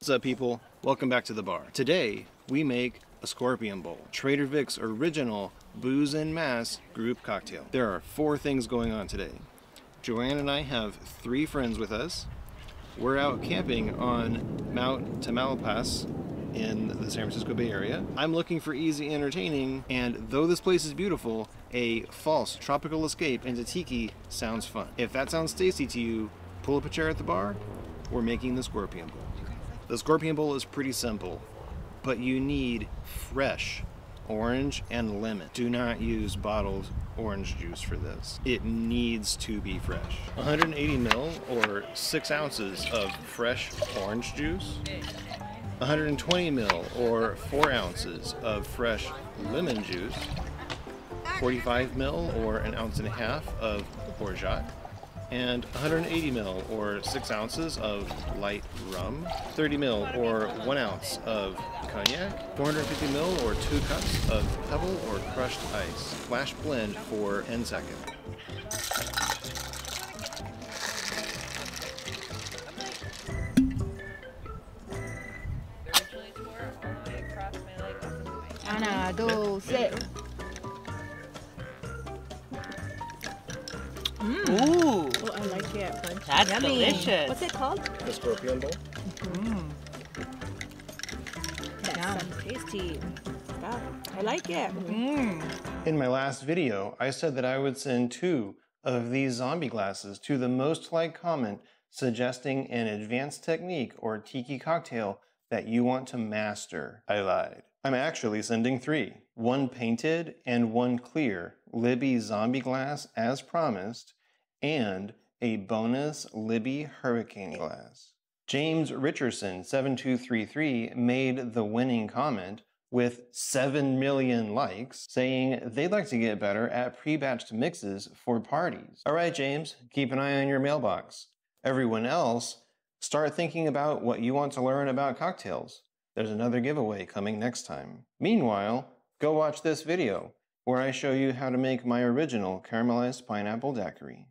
What's up, people? Welcome back to the bar. Today we make a Scorpion Bowl, Trader Vic's original booze and mass group cocktail. There are 4 things going on today. Joanne and I have 3 friends with us. We're out camping on Mount Tamalpais in the San Francisco Bay Area. I'm looking for easy entertaining, and though this place is beautiful, a false tropical escape into tiki sounds fun. If that sounds tasty to you, pull up a chair at the bar. We're making the Scorpion Bowl. The Scorpion Bowl is pretty simple, but you need fresh orange and lemon. Do not use bottled orange juice for this. It needs to be fresh. 180 ml or 6 ounces of fresh orange juice. 120 ml or 4 ounces of fresh lemon juice. 45 ml or 1.5 ounces of orgeat. And 180 ml or 6 ounces of light rum, 30 ml or 1 ounce of cognac, 450 ml or 2 cups of pebble or crushed ice. Flash blend for 10 seconds. Una, dos, tres. Ooh, Oh, I like it. that's Yummy. delicious. What's it called? The Scorpion Bowl. That's some tasty stuff. I like it. In my last video, I said that I would send 2 of these zombie glasses to the most liked comment suggesting an advanced technique or tiki cocktail that you want to master. I lied. I'm actually sending 3. 1 painted and 1 clear Libby zombie glass as promised, and a bonus Libby hurricane glass. James Richardson 7233 made the winning comment with 7 million likes, saying they'd like to get better at pre-batched mixes for parties. All right, James, keep an eye on your mailbox. Everyone else, start thinking about what you want to learn about cocktails. There's another giveaway coming next time. Meanwhile, go watch this video where I show you how to make my original caramelized pineapple daiquiri.